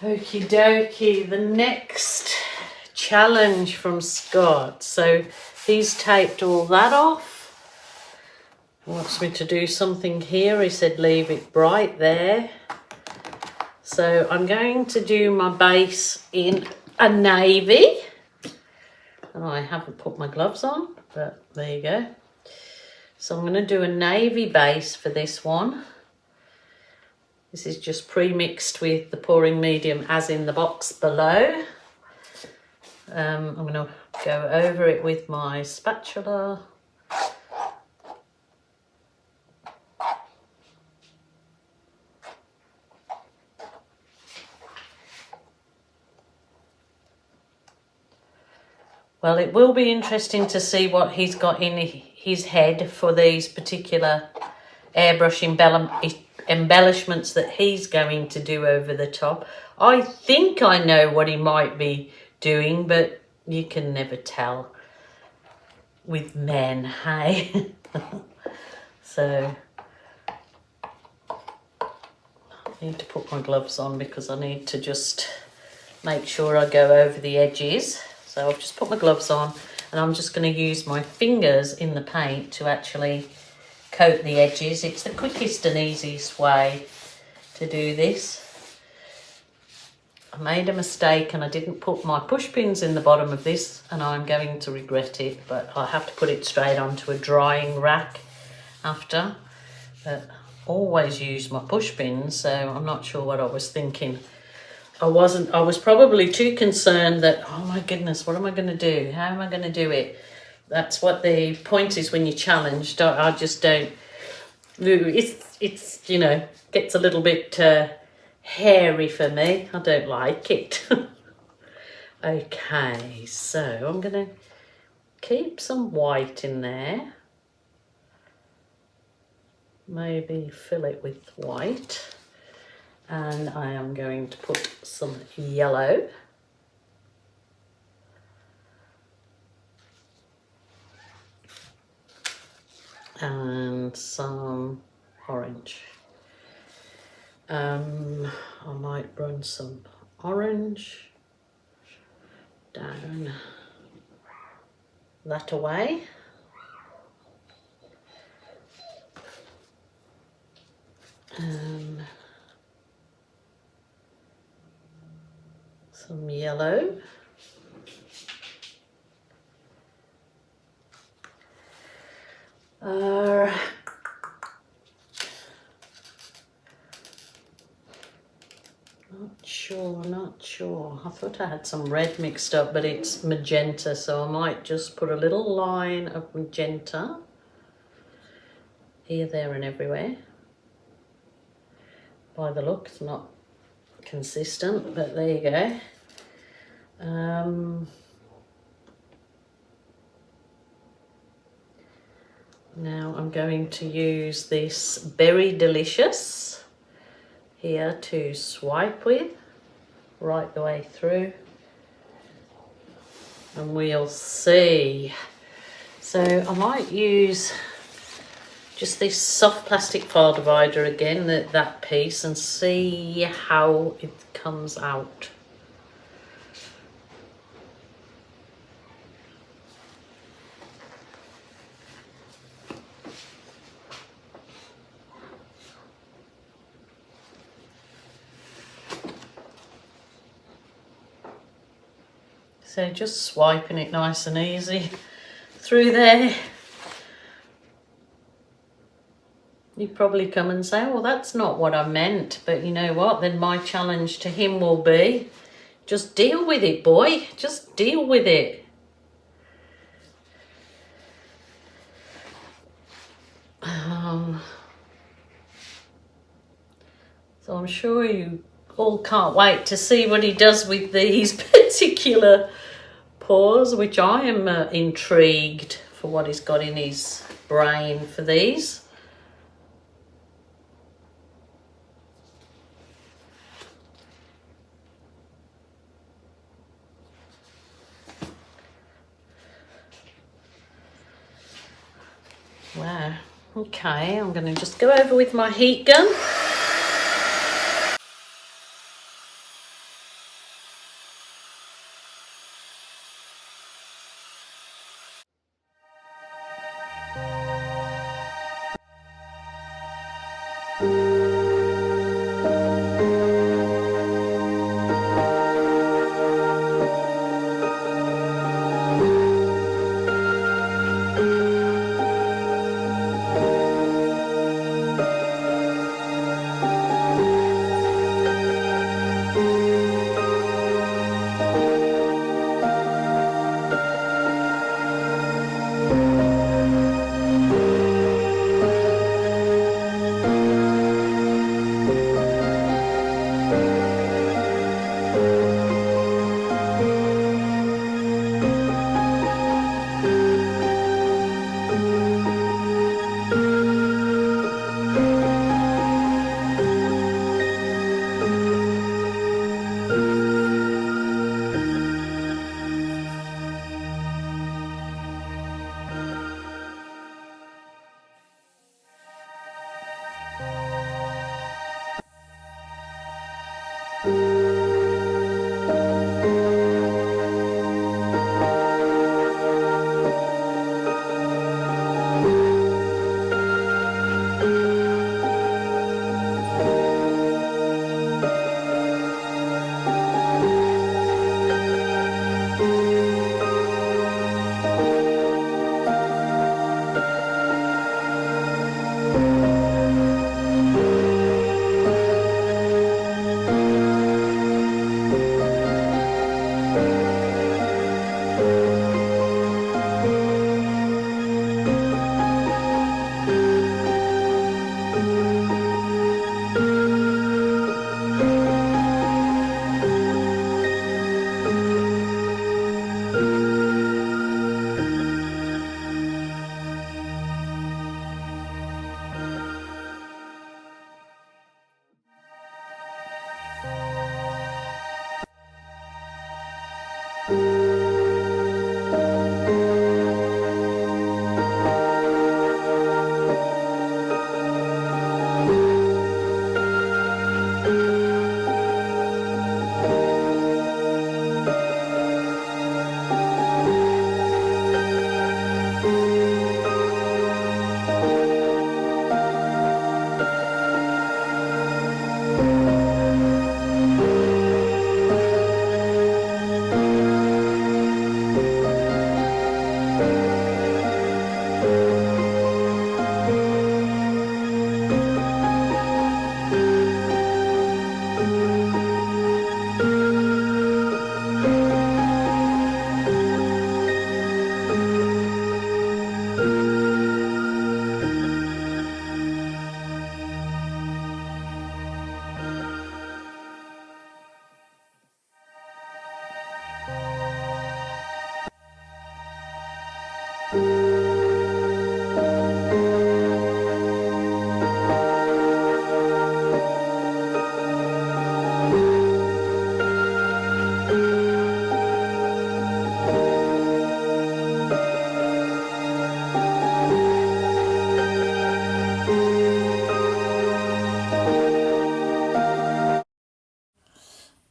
Okie dokie, the next challenge from Scott. So he's taped all that off. He wants me to do something here. He said leave it bright there. So I'm going to do my base in a navy. And I haven't put my gloves on, but there you go. So I'm going to do a navy base for this one. This is just pre-mixed with the pouring medium as in the box below. I'm going to go over it with my spatula. Well, it will be interesting to see what he's got in his head for these particular airbrush embellishments that he's going to do over the top. I think I know what he might be doing, but you can never tell with men, hey? So I need to put my gloves on because I need to just make sure I go over the edges. So I've just put my gloves on and I'm just going to use my fingers in the paint to actually coat the edges. It's the quickest and easiest way to do this. I made a mistake and I didn't put my push pins in the bottom of this and I'm going to regret it, but I have to put it straight onto a drying rack after. But always use my push pins, so I'm not sure what I was thinking. I was probably too concerned that, oh my goodness, what am I going to do? How am I going to do it? That's what the point is when you're challenged. I just don't, it's you know, gets a little bit hairy for me. I don't like it. Okay, so I'm going to keep some white in there. Maybe fill it with white. And I am going to put some yellow. And some orange. I might run some orange down that away. And some yellow. Not sure. I thought I had some red mixed up, but it's magenta, so I might just put a little line of magenta here, there and everywhere. By the look, it's not consistent, but there you go. Now I'm going to use this Berry Delicious here to swipe with right the way through, and we'll see. So I might use just this soft plastic file divider again, that piece, and see how it comes out. So just swiping it nice and easy through there. You'd probably come and say, well, that's not what I meant. But you know what? Then my challenge to him will be, just deal with it, boy. Just deal with it. So I'm sure you all can't wait to see what he does with these particular pours, which I am intrigued for what he's got in his brain for these. Wow. Okay, I'm going to just go over with my heat gun.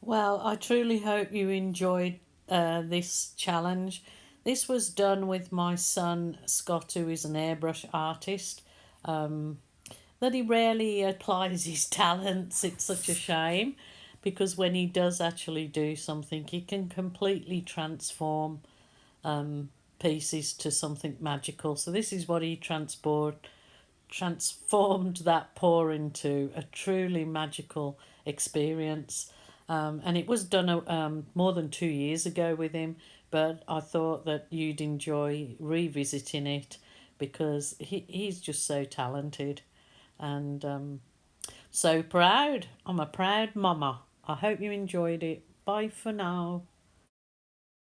Well, I truly hope you enjoyed this challenge. This was done with my son Scott, who is an airbrush artist. That he rarely applies his talents. It's such a shame because when he does actually do something, he can completely transform pieces to something magical. So this is what he transformed that pour into a truly magical experience. And it was done more than 2 years ago with him, but I thought that you'd enjoy revisiting it because he's just so talented and so proud. I'm a proud mama. I hope you enjoyed it. Bye for now.